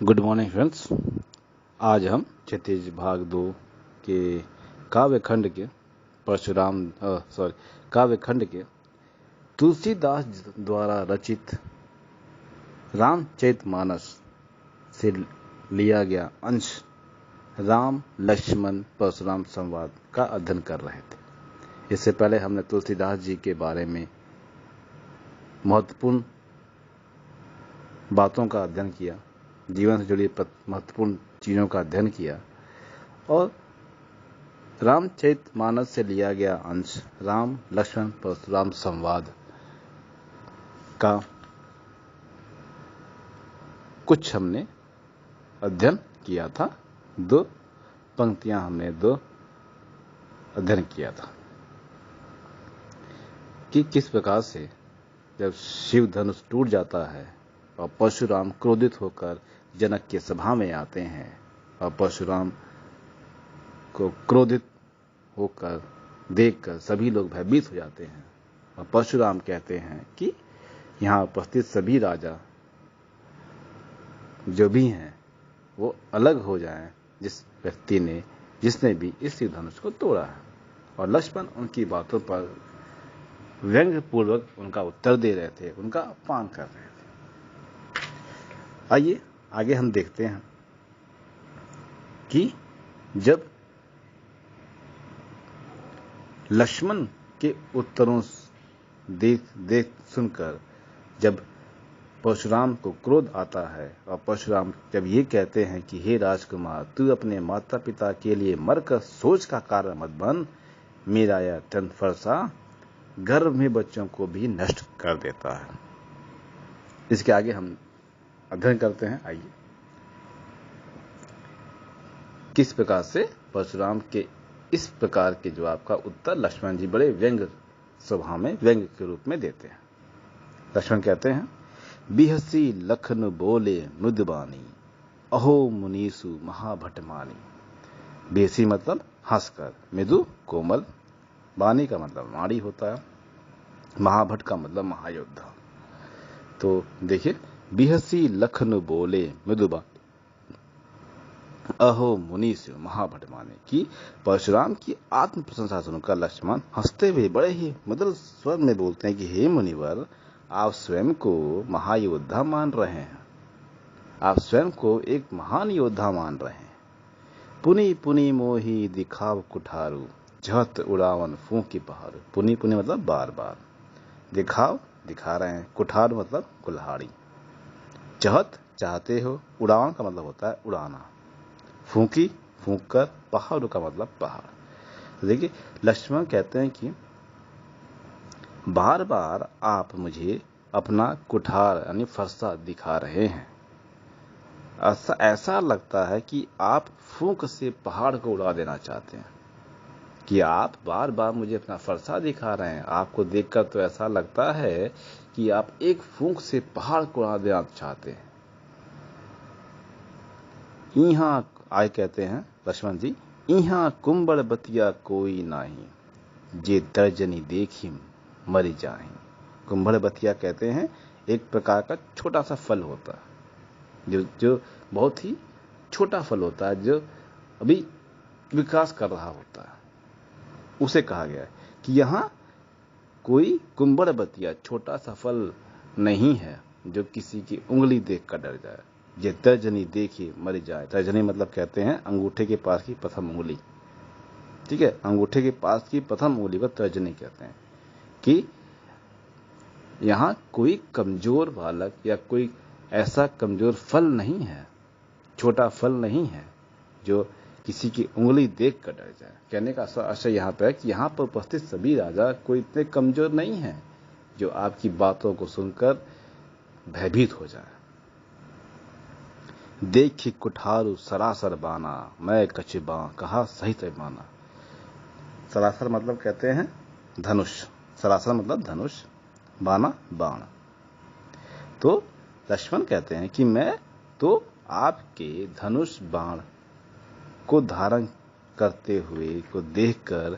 Good morning friends. आज हम क्षितिज भाग 2 के काव्यखंड के काव्यखंड के तुलसीदास द्वारा रचित रामचरितमानस से लिया गया अंश राम लक्ष्मण परशुराम संवाद का अध्ययन कर रहे थे। इससे पहले हमने तुलसीदास जी के बारे में महत्वपूर्ण बातों का अध्ययन किया, जीवन से जुड़ी महत्वपूर्ण चीजों का अध्ययन किया और रामचरितमानस से लिया गया अंश राम लक्ष्मण परशुराम संवाद का कुछ हमने अध्ययन किया था। 2 पंक्तियां हमने अध्ययन किया था कि किस प्रकार से जब शिव धनुष टूट जाता है और परशुराम क्रोधित होकर जनक के सभा में आते हैं और परशुराम को क्रोधित होकर देखकर सभी लोग भयभीत हो जाते हैं और परशुराम कहते हैं कि यहाँ उपस्थित सभी राजा जो भी हैं वो अलग हो जाएं जिसने भी इस शिव धनुष को तोड़ा है। और लक्ष्मण उनकी बातों पर व्यंग्य पूर्वक उनका उत्तर दे रहे थे, उनका अपमान कर रहे थे। आइए आगे हम देखते हैं कि जब लक्ष्मण के उत्तरों देख सुनकर जब परशुराम को क्रोध आता है और परशुराम जब ये कहते हैं कि हे राजकुमार, तू अपने माता पिता के लिए मरकर सोच का कारण मत बन, मेरा यह अत्यंत फरसा गर्भ में बच्चों को भी नष्ट कर देता है। इसके आगे हम अध्ययन करते हैं। आइए किस प्रकार से परशुराम के इस प्रकार के जवाब का उत्तर लक्ष्मण जी बड़े व्यंग्य स्वभाव में व्यंग्य के रूप में देते हैं। लक्ष्मण कहते हैं, बिहसी लखन बोले मृदबानी, अहो मुनीसु महाभटमानी। बिहसी मतलब हंसकर, मृदु कोमल, बानी का मतलब नाड़ी होता है, महाभट का मतलब महायोद्धा। तो देखिए, बिहसी लखन बोले मृदुबानी, अहो मुनीस महाभटमाने की परशुराम की आत्म प्रशंसा सुनकर लक्ष्मण हंसते हुए बड़े ही मधुर स्वर में बोलते हैं कि हे मुनिवर, आप स्वयं को महायोद्धा मान रहे हैं, आप स्वयं को एक महान योद्धा मान रहे हैं। पुनि पुनि मोही दिखाव कुठारू, झत उड़ावन फूंकी पहाड़। पुनि पुनि मतलब बार बार, दिखाव दिखा रहे हैं, कुठार मतलब कुल्हाड़ी, चहत चाहते हो, उड़ावन का मतलब होता है उड़ाना, फूंकी फूंक कर, पहाड़ का मतलब पहाड़। देखिए लक्ष्मण कहते हैं कि बार बार आप मुझे अपना कुठार यानी फरसा दिखा रहे हैं, ऐसा लगता है कि आप फूंक से पहाड़ को उड़ा देना चाहते हैं, कि आप बार बार मुझे अपना फरसा दिखा रहे हैं। आपको देखकर तो ऐसा लगता है कि आप एक फूंक से पहाड़ को उड़ा देना चाहते हैं। यहाँ आए कहते हैं लक्ष्मण जी, यहाँ कुंबड़ बतिया कोई नाही, जे दर्जनी देखी मरी जाही। कुंबड़ बतिया कहते हैं एक प्रकार का छोटा सा फल होता है, जो बहुत ही छोटा फल होता है, जो अभी विकास कर रहा होता है, उसे कहा गया है कि यहाँ कोई कुंबड़ बतिया छोटा सा फल नहीं है जो किसी की उंगली देख कर डर जाए। ये तर्जनी देखी मर जाए। तर्जनी मतलब कहते हैं अंगूठे के पास की प्रथम उंगली, ठीक है, अंगूठे के पास की प्रथम उंगली को तर्जनी कहते हैं। कि यहाँ कोई कमजोर बालक या कोई ऐसा कमजोर फल नहीं है, छोटा फल नहीं है जो किसी की उंगली देख कर डर जाए। कहने का आशय यहाँ पे है कि यहाँ पर उपस्थित सभी राजा कोई इतने कमजोर नहीं है जो आपकी बातों को सुनकर भयभीत हो जाए। देखी कुठारू सरासर बाना, मैं कचिबा कहा सहित माना। सरासर मतलब कहते हैं धनुष, सरासर मतलब धनुष, बाना बाण। तो लक्ष्मण कहते हैं कि मैं तो आपके धनुष बाण को धारण करते हुए को देखकर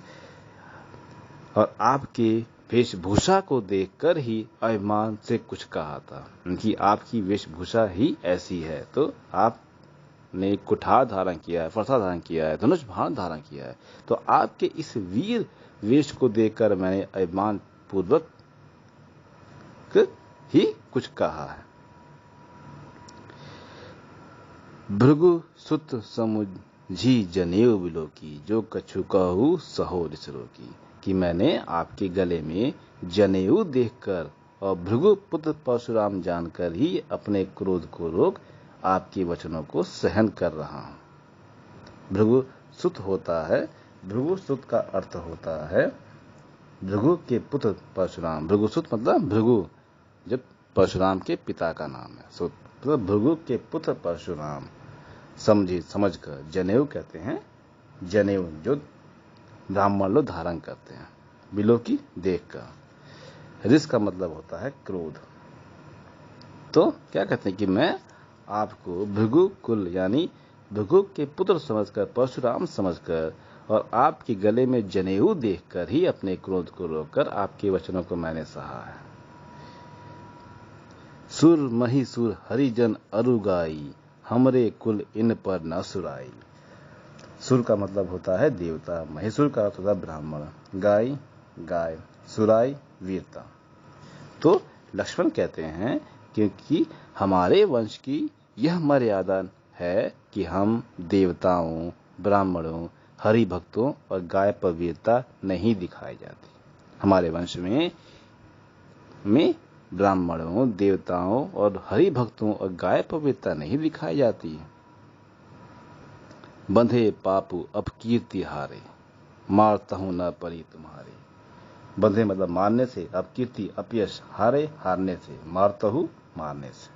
और आपके वेशभूषा को देखकर ही अभिमान से कुछ कहा था कि आपकी वेशभूषा ही ऐसी है, तो आपने कुठार धारण किया है, फरसा धारण किया है, धनुष बाण धारण किया है, तो आपके इस वीर वेश को देखकर मैंने अभिमान पूर्वक ही कुछ कहा है। भृगु सुत समुझी जनेऊ बिलोकी, जो कछु कहू सहो रिसरो की, कि मैंने आपके गले में जनेऊ देखकर और भृगु पुत्र परशुराम जानकर ही अपने क्रोध को रोक आपके वचनों को सहन कर रहा हूं। भृगु सुत होता है, भृगु सुत का अर्थ होता है भृगु के पुत्र परशुराम। भृगु सुत मतलब भृगु जब परशुराम के पिता का नाम है, सुत मतलब भृगु के पुत्र परशुराम समझकर जनेऊ कहते हैं, जनेऊ जो ब्राह्मण लोग धारण करते हैं, बिलो की देखकर। रिस का मतलब होता है क्रोध। तो क्या कहते हैं कि मैं आपको भृगु कुल यानी भृगु के पुत्र समझकर, परशुराम समझकर और आपके गले में जनेऊ देखकर ही अपने क्रोध को रोककर आपके वचनों को मैंने सहा है। सुर मही सुर हरिजन अरुगाई, हमरे कुल इन पर न सुराई। सुर का मतलब होता है देवता, महेशुर का अर्थ होता है ब्राह्मण, गाय गाय, सुराई वीरता। तो लक्ष्मण कहते हैं क्योंकि हमारे वंश की यह मर्यादा है कि हम देवताओं, ब्राह्मणों, हरि भक्तों और गाय पर वीरता नहीं दिखाई जाती। हमारे वंश में ब्राह्मणों, देवताओं और हरि भक्तों और गाय पर वीरता नहीं दिखाई जाती। बंधे पापू अब कीर्ति हारे, मारता हूं न परी तुम्हारे। बंधे मतलब मारने से, अब कीर्ति अपयश, हारे हारने से, मारता हूं मारने से।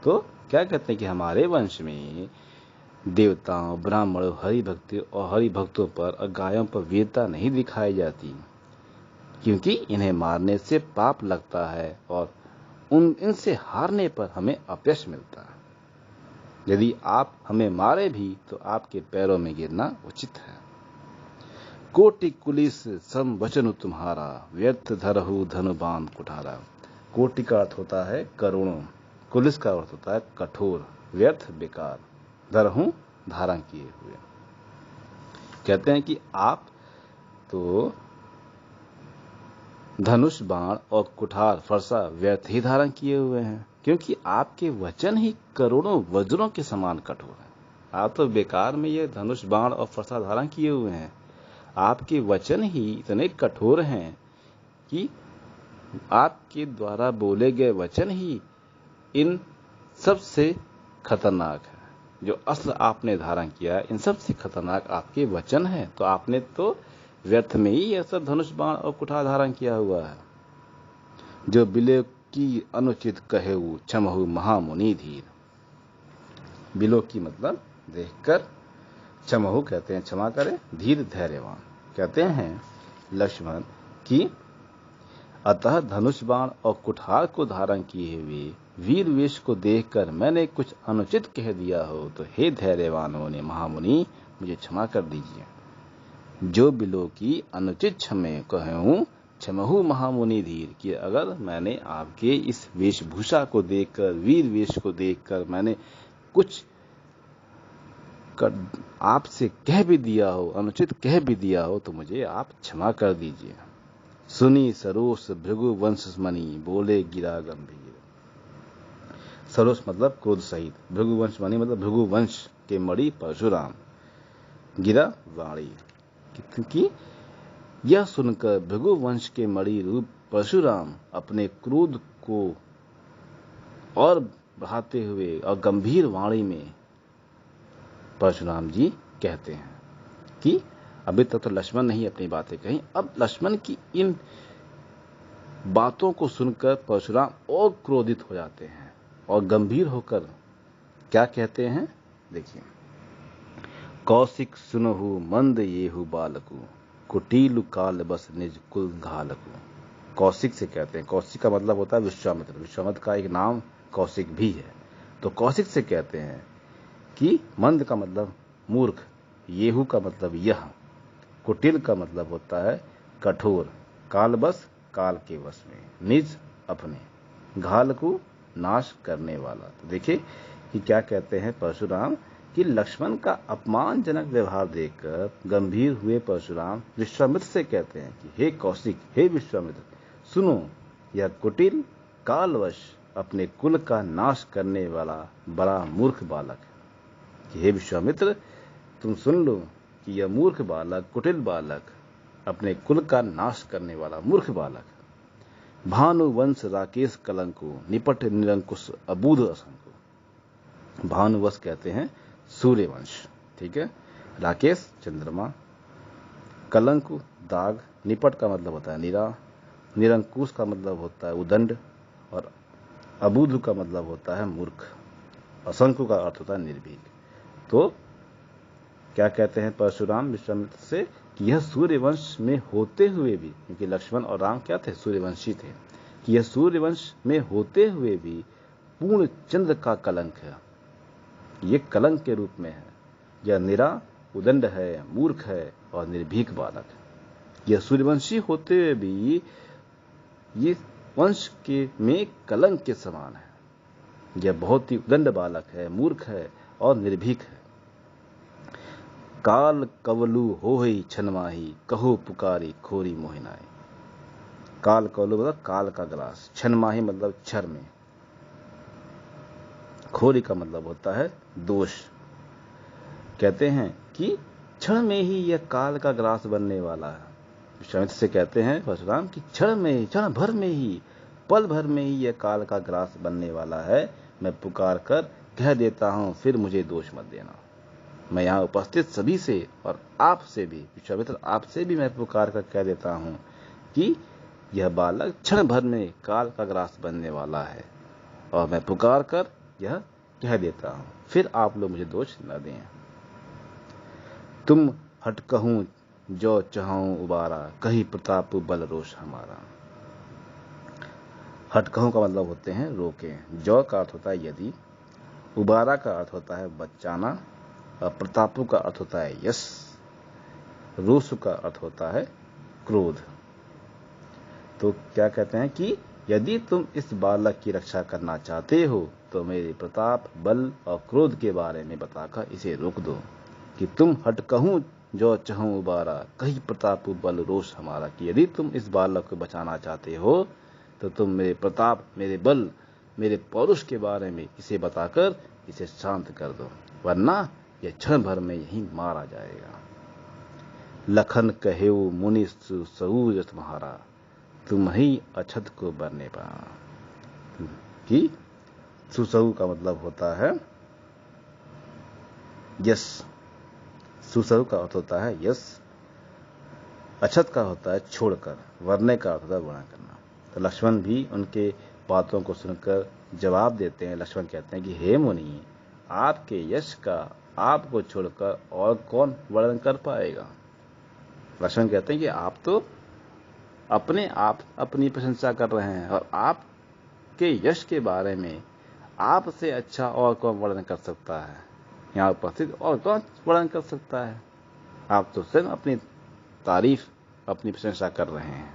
तो क्या कहते हैं कि हमारे वंश में देवताओं, ब्राह्मणों, हरि भक्तों पर और गायों पर वीरता नहीं दिखाई जाती, क्योंकि इन्हें मारने से पाप लगता है और इनसे हारने पर हमें अपयश मिलता है। यदि आप हमें मारे भी तो आपके पैरों में गिरना उचित है। कोटि कुलिस सम वचन तुम्हारा, व्यर्थ धरहु धनुबान कुठारा। कोटि का अर्थ होता है करोड़ों, कुलिस का अर्थ होता है कठोर, व्यर्थ बेकार, धरहु धारण किए हुए। कहते हैं कि आप तो धनुष बाण और कुठार फरसा व्यर्थ ही धारण किए हुए हैं, क्योंकि आपके वचन ही करोड़ों वज्रों के समान कठोर हैं। आप तो बेकार में ये धनुष बाण और फरसा धारण किए हुए हैं। आपके वचन ही इतने कठोर हैं कि आपके द्वारा बोले गए वचन ही इन सबसे खतरनाक है। जो अस्त्र आपने धारण किया इन सबसे खतरनाक आपके वचन है। तो आपने तो व्यर्थ में ही यह सब धनुष बाण और कुठार धारण किया हुआ है। जो बिलो की अनुचित कहेऊ, क्षमहु महामुनि धीर। बिलो की मतलब देखकर, क्षमहु कहते हैं क्षमा करें, धीर धैर्यवान। कहते हैं लक्ष्मण कि अतः धनुष बाण और कुठार को धारण किए हुए वीर वेश को देखकर मैंने कुछ अनुचित कह दिया हो तो हे धैर्यवानों ने महामुनि मुझे क्षमा कर दीजिए। जो बिलो की अनुचित क्षमे कहूं, क्षमहु महामुनि धीर, कि अगर मैंने आपके इस वेशभूषा को देखकर, वीर वेश को देखकर मैंने कुछ आपसे कह भी दिया हो, अनुचित कह भी दिया हो, तो मुझे आप क्षमा कर दीजिए। सुनी सरोस भृगु वंश मणि, बोले गिरा गंभीर। सरोस मतलब क्रोध सहित, भृगु वंश मणि मतलब भृगु वंश के मणि परशुराम, गिरा वाणी। क्योंकि यह सुनकर भृगु वंश के मणि रूप परशुराम अपने क्रोध को और बढ़ाते हुए और गंभीर वाणी में परशुराम जी कहते हैं कि अभी तक तो लक्ष्मण ने ही अपनी बातें कही, अब लक्ष्मण की इन बातों को सुनकर परशुराम और क्रोधित हो जाते हैं और गंभीर होकर क्या कहते हैं, देखिए। कौशिक सुनहु मंद येहु बालकु, कुटील काल बस निज कुल घालकु। कौशिक से कहते हैं, कौशिक का मतलब होता है विश्वामित्र, विश्वामित्र का एक नाम कौशिक भी है। तो कौशिक से कहते हैं कि मंद का मतलब मूर्ख, येहू का मतलब यह, कुटिल का मतलब होता है कठोर, कालबस काल के वश में, निज अपने, घाल को नाश करने वाला। तो देखिए कि क्या कहते हैं परशुराम कि लक्ष्मण का अपमानजनक व्यवहार देखकर गंभीर हुए परशुराम विश्वामित्र से कहते हैं कि हे कौशिक, हे विश्वामित्र, सुनो, यह कुटिल कालवश अपने कुल का नाश करने वाला बड़ा मूर्ख बालक है। कि हे विश्वामित्र, तुम सुन लो कि यह मूर्ख बालक, कुटिल बालक, अपने कुल का नाश करने वाला मूर्ख बालक, भानुवंश राकेश कलंको निपट निरंकुश अबूध असंको। भानुवंश कहते हैं सूर्यवंश, ठीक है। राकेश चंद्रमा, कलंक दाग, निपट का मतलब होता है निरा, निरंकुश का मतलब होता है उदंड, और अबूध का मतलब होता है मूर्ख, असंख्य का अर्थ होता है निर्भीक। तो क्या कहते हैं परशुराम विश्वामित्र से कि यह सूर्यवंश में होते हुए भी, क्योंकि लक्ष्मण और राम क्या थे, सूर्यवंशी थे, कि यह सूर्यवंश में होते हुए भी पूर्ण चंद्र का कलंक है, ये कलंक के रूप में है। यह निरा, उदंड है, मूर्ख है और निर्भीक बालक है। यह सूर्यवंशी होते हुए भी ये वंश के में कलंक के समान है। यह बहुत ही उदंड बालक है, मूर्ख है और निर्भीक है। काल कवलु होहि छनमाही, कहो पुकारी खोरी मोहिनाई। काल कवलु मतलब काल का ग्रास, छनमाही मतलब क्षर में, खोरी का मतलब होता है दोष। कहते हैं कि क्षण में ही यह काल का ग्रास बनने वाला है। विश्वामित्र से कहते हैं परशुराम कि क्षण में ही, क्षण भर में ही, पल भर में ही यह काल का ग्रास बनने वाला है। मैं पुकार कर कह देता हूं, फिर मुझे दोष मत देना। मैं यहाँ उपस्थित सभी से और आपसे भी, विश्वामित्र आपसे भी मैं पुकार कर कह देता हूं कि यह बालक क्षण भर में काल का ग्रास बनने वाला है, और मैं पुकार कर यह कह देता हूं, फिर आप लोग मुझे दोष न दें। तुम हट कहूं जो चाहूं उबारा, कही प्रताप बल रोष हमारा। हट कहूं का मतलब होते हैं रोके, जो का अर्थ होता है यदि, उबारा का अर्थ होता है बचाना, और प्रतापु का अर्थ होता है यश, रोष का अर्थ होता है क्रोध। तो क्या कहते हैं कि यदि तुम इस बालक की रक्षा करना चाहते हो तो मेरे प्रताप, बल और क्रोध के बारे में बताकर इसे रोक दो। कि तुम हट कहूं जो चाहूं उबारा, कही प्रताप बल रोष हमारा। कि यदि तुम इस बालक को बचाना चाहते हो तो तुम मेरे प्रताप, मेरे बल, मेरे पौरुष के बारे में इसे बताकर इसे शांत कर दो, वरना यह क्षण भर में यहीं मारा जाएगा। लखन कहेऊ मुनि सहूर तुम्हारा, तुम ही अछत को बरने पा। कि सुसहु का मतलब होता है यश, सुसहु का अर्थ होता है यश, अछत का होता है छोड़कर, वरने का अर्थ होता है गुणा करना। तो लक्ष्मण भी उनके बातों को सुनकर जवाब देते हैं। लक्ष्मण कहते हैं कि हे मुनि, आपके यश का आपको छोड़कर और कौन वर्णन कर पाएगा। लक्ष्मण कहते हैं कि आप तो अपने आप अपनी प्रशंसा कर रहे हैं, और आपके यश के बारे में आपसे अच्छा और कौन वर्णन कर सकता है, यहाँ उपस्थित और कौन वर्णन कर सकता है। आप तो स्वयं अपनी तारीफ, अपनी प्रशंसा कर रहे हैं।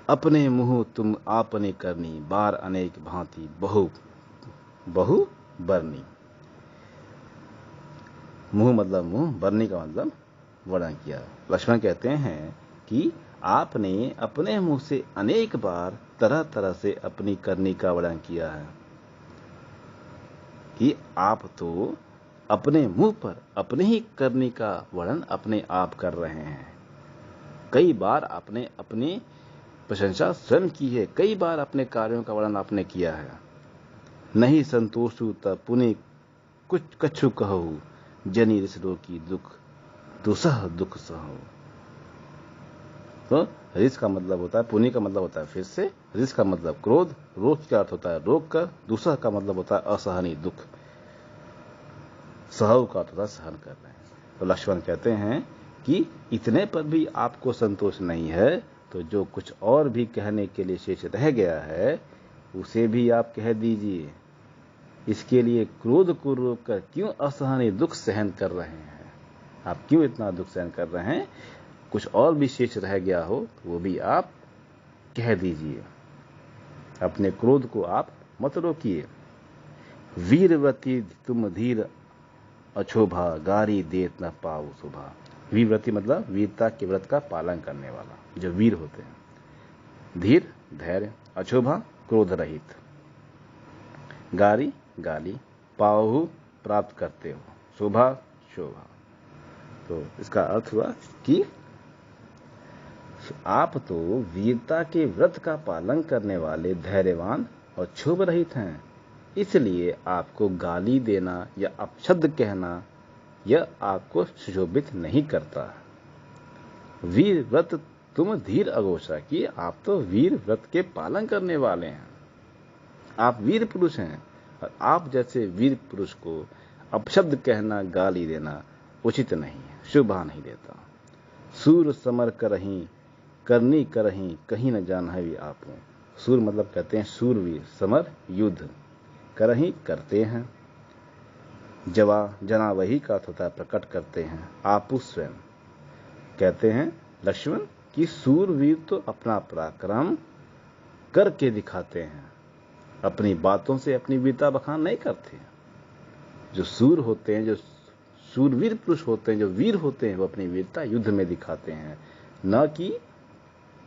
अपने मुंह तुम आपने करनी, बार अनेक भांति बहु बहु बरनी। मुंह मतलब मुंह, बरनी का मतलब वर्णन किया। लक्ष्मण कहते हैं कि आपने अपने मुंह से अनेक बार तरह तरह से अपनी करनी का वर्णन किया है। कि आप तो अपने मुंह पर अपने ही करनी का वर्णन अपने आप कर रहे हैं। कई बार आपने अपनी प्रशंसा स्वयं की है, कई बार अपने कार्यों का वर्णन आपने किया है। नहीं संतोषु तब पुनि कुछ कछु कहू, जनी रिस रोकी दुख दुसह दुख सहु। तो रिस का मतलब होता है, पुनि का मतलब होता है फिर से, रिस का मतलब क्रोध, रोक का अर्थ होता है रोक कर, दुसह का मतलब होता है असहनीय दुख, सहु का अर्थ होता है सहन कर रहे हैं। तो लक्ष्मण कहते हैं कि इतने पर भी आपको संतोष नहीं है, तो जो कुछ और भी कहने के लिए शेष रह गया है उसे भी आप कह दीजिए। इसके लिए क्रोध को रोककर क्यों असहनीय दुख सहन कर रहे हैं, आप क्यों इतना दुख सहन कर रहे हैं। कुछ और भी शेष रह गया हो तो वो भी आप कह दीजिए। अपने क्रोध को आप मत रोकिए। वीरव्रती तुम धीर अछोभा, गारी देत न पाऊ शोभा। वीरव्रती मतलब वीरता के व्रत का पालन करने वाला, जो वीर होते हैं। धीर धैर्य, अछोभा क्रोध रहित, गारी गाली, पाहु प्राप्त करते हो, शोभा शोभा। तो इसका अर्थ हुआ कि आप तो वीरता के व्रत का पालन करने वाले, धैर्यवान और क्षोभ रहित हैं, इसलिए आपको गाली देना या अपशब्द कहना यह आपको सुशोभित नहीं करता। वीर व्रत तुम धीर अघोषा, कि आप तो वीर व्रत के पालन करने वाले हैं, आप वीर पुरुष हैं, और आप जैसे वीर पुरुष को अपशब्द कहना, गाली देना उचित नहीं है, शोभा नहीं देता। सूर समर करहीं, करनी करहीं, कहीं न जान है आपो। सूर मतलब कहते हैं सूरवीर, समर युद्ध, करहीं करते हैं, जवा जना वही का अर्थ होता है प्रकट करते हैं, आपू स्वयं। कहते हैं लक्ष्मण कि सूरवीर तो अपना पराक्रम करके दिखाते हैं, अपनी बातों से अपनी वीरता बखान नहीं करते। जो सूर होते हैं, जो सूरवीर पुरुष होते हैं, जो वीर होते हैं, वो अपनी वीरता युद्ध में दिखाते हैं, न कि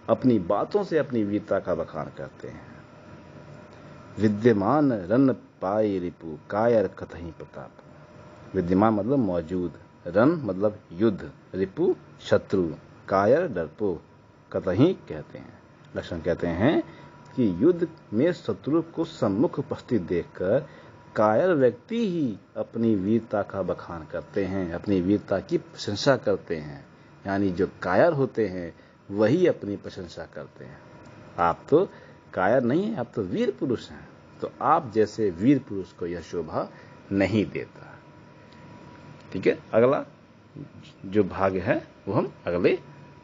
अपनी बातों से अपनी वीरता का बखान करते हैं। विद्यमान रन पाए रिपु, कायर कतहीं प्रताप। विद्यमान मतलब मौजूद, रन मतलब युद्ध, रिपु शत्रु, कायर डरपोक, कतहीं कहते हैं। लक्ष्मण कहते हैं कि युद्ध में शत्रु को सम्मुख उपस्थित देखकर कायर व्यक्ति ही अपनी वीरता का बखान करते हैं, अपनी वीरता की प्रशंसा करते हैं। यानी जो कायर होते हैं वही अपनी प्रशंसा करते हैं। आप तो कायर नहीं है, आप तो वीर पुरुष हैं, तो आप जैसे वीर पुरुष को यह शोभा नहीं देता। ठीक है, अगला जो भाग है वो हम अगले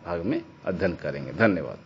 भाग में अध्ययन करेंगे। धन्यवाद।